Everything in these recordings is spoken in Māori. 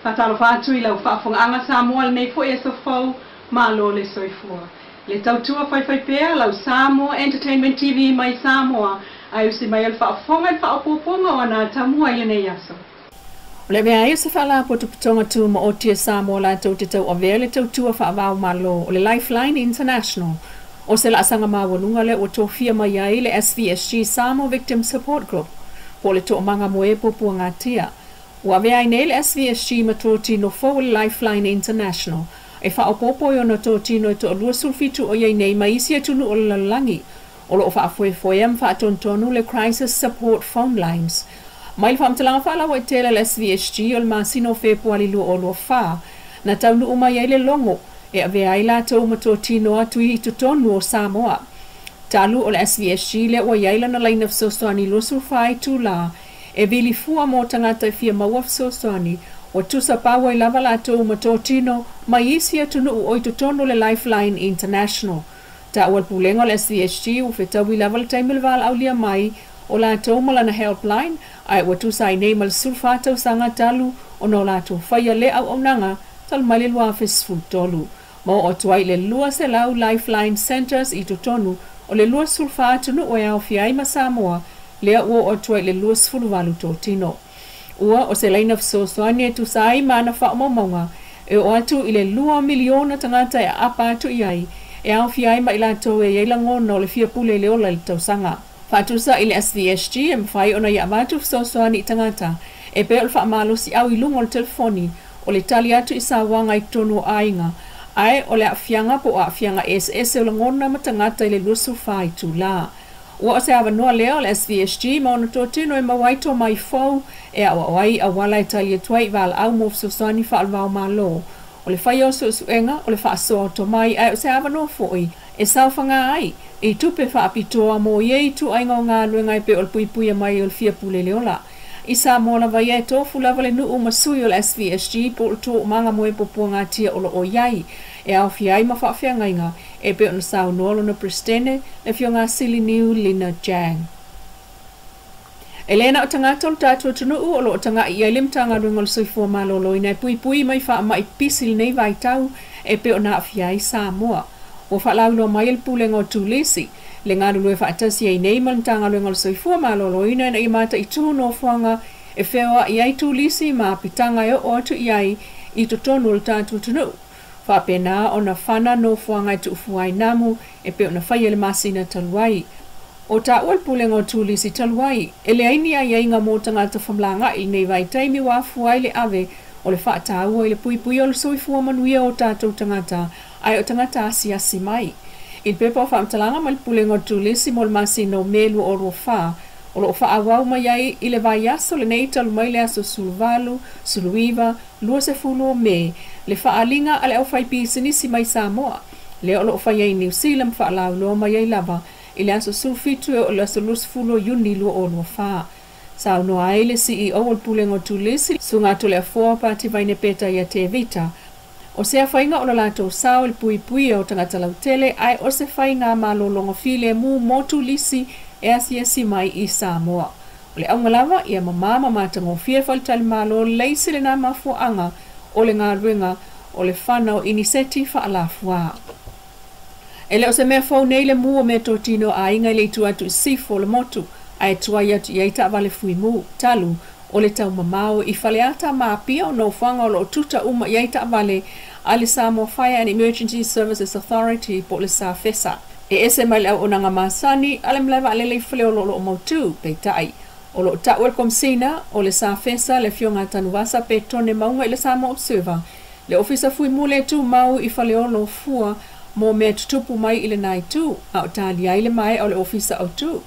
Fatalo fatu I lau whaafonga Samoa le nei fo e so fau malo le soifua. Le tautua fai pea lau Samoa Entertainment TV mai Samoa ai usi mai al whaafonga I whaapoponga wana tamua I nei aso. Le mea ia se whala po tuputonga tu ma o tia Samoa la tau te tau avea le tautua whaavau malo o le Lifeline International. O se la asanga mawalunga le o tofia mai ai le SVSG Samoa Victim Support Group. Po le to manga moe po pua ngā tia. Ua vea I nei le SVSG ma tōti no fo le Lifeline International. E whaopopo I ono tōti no to lua sulfitu o iei nei ma isi atunu o le lalangi. O lo o whaafoe am whaatontonu le Crisis Support Phone Lines. Mai le whaamtalanga whaalawa I tele le SVSG o le masino whepua li lua o lua wha. Na taunu umai ai le longo. E a vea I la tau ma tōti no atu I tutonu o Samoa. Talu o le SVSG le ua iaila na laina fsosoani lua sulfai tu la. E vili fua mo tangata fia maua fsosoani. O tusa pawa I lava la tau ma tōtino ma isi atunu o I tutonu le Lifeline International. Ta ua pulenga le SVSG u whetau I lava le taimilval au lia mai o la tau malana helpline ai ua tusa I nei mal sulfatau sanga talu o no la tau whaia le au nanga tal mali lua fesful tolu. Ma o tuai le lua se lau Lifeline Centers I tutonu o le lua sulfatunu o au fiai ma Samoa lea ua o tuai le lua sfuluvalu tōtino. Ua o se laina fsosoani e tusai mana whaomamonga e o atu I le 2 miliona tangata e apa atu iai e au fiai ma ila tau e yeila ngona o le fia pule le ola le tausanga. Whatusa I le SVSG e mwhai ona ia watu fsosoani I tangata e pe o whaamalosi au I lungo le telefoni o le tali atu I sawanga I tonu o ainga ai o le afianga po a afianga SS o le ngona ma tangata I le lusu whai tu la. Ua o se awa noa leo le SVSG ma ona tōtino e mawaito mai fau e awa wai a wala tali atuai val au mo fsosani whaalvau malo. O le whai o suenga o le whaasoa to mai ai o se awa noa foi e sauwhanga ai I tupe whaapitoa mo iei tu ainga o ngā luenga I pe o le puipuia mai o le fia pule leola. I Samoa la vai e tofu lava le nuu masui o le SVSG po le tō manga moe popua ngā tia o lo o iai e au fiai ma whaafeangainga e pe o na sao nolo na pristene le fio ngā sili niu lina jang. E lena o tangata o le tātua tunuu o lo o tanga I ailim tanga runga le soifua malolo I nei pui mai wha mai pisil nei vai tau e pe o na fiai Samoa. O whaalau no mai il pulenga o tūlesi le ngā rulu e whaatasi ai nei malantanga runga le soifua malolo ina na I mata I tū no whanga e whewa I ai tūlesi ma pitanga e o atu I ai I totonu le tātua tunuu. Whapena o na whana no whanga I tuufuai namu e pe o na whaia le masina taluai. O ta ua pulenga o tūlesi taluai e le aini ai ainga mō tangata whamlanga I nei vai taimi wafuai le ave o le whaataua I le puipui o le soifua manuia o tātou tangata ai o tangata asi mai. I pepa o whaamtalanga ma le pulenga o tūlesi mo le masina o melu o roa wha o lo whaawau mai ai I le vai aso le nei talu mai le aso suluvalu, suluiva, lua se fulu o me le whaalinga ale au whai pisinisi mai Samoa. Le o lo whai ai New Zealand whaalau loa mai ai lava I le aso sulfitu e o le aso lusfulu o yuni lua o lua wha. Sao noa ai le CEO o le pulenga o tūlesi sunga to le afoa pati vai ne peta ia te vita. O se whainga o la lātou sao le pui o tangata lautele ai o se whainga malolonga file mu motu lisi e asi mai I Samoa. O le aunga lava ia mamama matango fia whaltali malo leisi le nā mafuanga o le ngā ruenga o le whana o iniseti whaalafua. E le o se mea whau nei le mua mea tōtino a inga le tu atu sifo le motu ai tuai atu i eita vale fui mu talu o le tau mamao I whaleata maapia o no whanga o lo tuta uma i eita vale a le Samoa Fire and Emergency Services Authority po le sa fesa. E ese mai le au onanga masani ale mlewa ale le whale o lo mautu pe tai. O lo ta welcome sina o le sa fesa le fionga tanuwasa pe tone maunga I le Samoa Observer. Le ofisa fui mu le tu mau I whale o lo fua mo mea tutupu mai I le nai tu a o tali ai le mai o le ofisa au tu.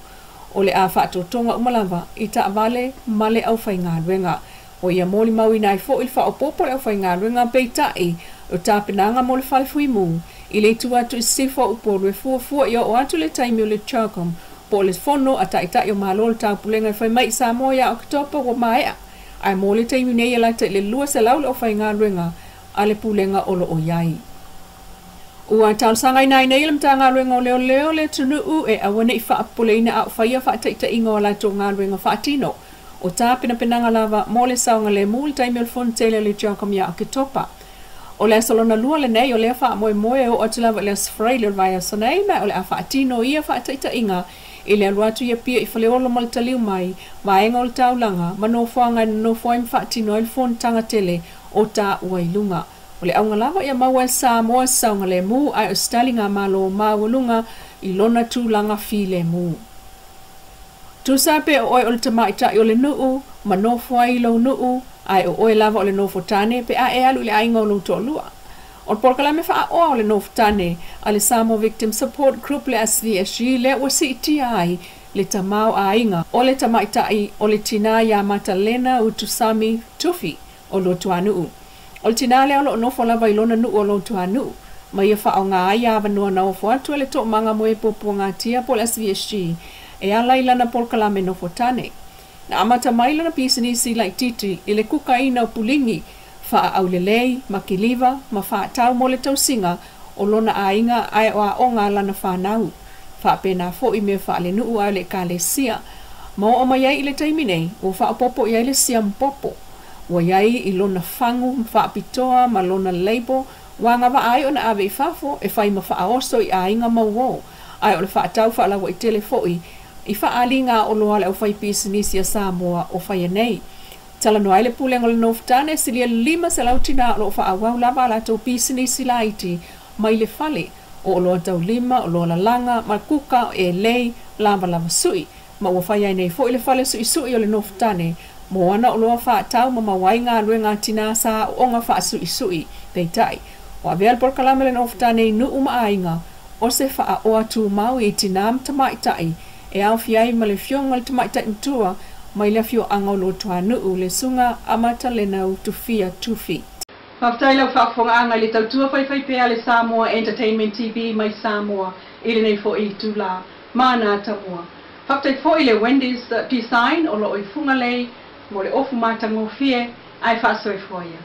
O le a whaatotonga umalava I ta vale male au whainga ruenga. O ia moli mau I nai fo il whaopopo le au whainga ruenga pe tai o ta penanga mo le whale fui mu. I le tu atu I sifo upo rue fua I o atu le taimi o le chocom po le fono a tai o malo le tau pulenga whai mai Samoa ia oktopa o maea. Ai mo le taimi nei ala te le lua se lau le au whainga ruenga a le pulenga o lo o iai. Ua tau sangai nai nei lam ta ngā ruenga o leo le tunu u e awane I whaapuleina au whaia whaataita ingo ala tō ngā ruenga whaatino. O tā pina lava mo le saunga le mul taimel fontele le tia kamia a kitopa. O le asolona lua le nei o le wha moe o atu lava le asfrei le vai sonei me o le a wha atino ia wha ataita inga i le aluatu ia pia i whale olo maltaliu mai vaenga o le taulanga ma no whaanga no whaim wha atino i le fontanga tele o tā uailunga. O le aunga lava ia maua Samoa saunga le mu ai o stalinga malo mawalunga i lona tūlanga fi le mu. Tusape o oi o le tamaita i o le nuu, ma nofo ai lo nuu, ai o oi lava o le nofo tane, pe a e alu le ainga o lo tolua. O le polkalame wha a o le nofo tane, a le Samoa Victim Support Group le SVSG le o si itia ai, le tamau a inga, o le tamaita i o le tina ya Matalena Utusami Tufi o lo tuanuu. O le tina le o nofo lava i lona nuu o lo tuanuu, ma ia wha o ngā ai a vanua na ofo atu le to manga moe popo ngā tia po le SVSG, e ala ilana polkalame no fotane. Na amata maila na pisinisi lai titi i le kukaina o pulingi wha au lelei, makiliva, ma wha tau mo le tausinga o lona ainga ai o a onga lana whanau. Wha pena fo i mea wha le nuu au le ka le sia. Ma o mai i le taimine o wha popo i le sia mpopo. Wa iai i lona whangu, wha pitoa, ma lona leibo, wanga wa ai o na ave i fafo e whai ma wha oso i ainga mauo. Ai o le wha tau wha lawa i telefoi i whaalinga o loa le o whai pisinisi a Samoa o whai nei. Tala no aile pulenga le noftane silia 5 se lautina o wha awau lava la tau pisinisi laiti mai le fale o loa tau 5 o loa la langa ma kuka e lei lava sui ma o whai nei fo i le fale sui o le noftane mo ana o loa wha tau ma mawainga luenga tina sa o onga wha sui peitai. O avea le porkalame le noftane i nuu maainga o se wha a oa tu mau i tinam tamaitai e au fiai ma le fionga le tamaitai mtua mai le fio anga o lo tuanuu le sunga amata le nau tufia tufi. Maftai lau whaafonga anga le tautua whai pea le Samoa Entertainment TV mai Samoa ili nei fo i tula mana tamua. Whaktai fo i le Wendy's P-sign o lo i funga lei mo le ofu matango fie ai whaasoi foia.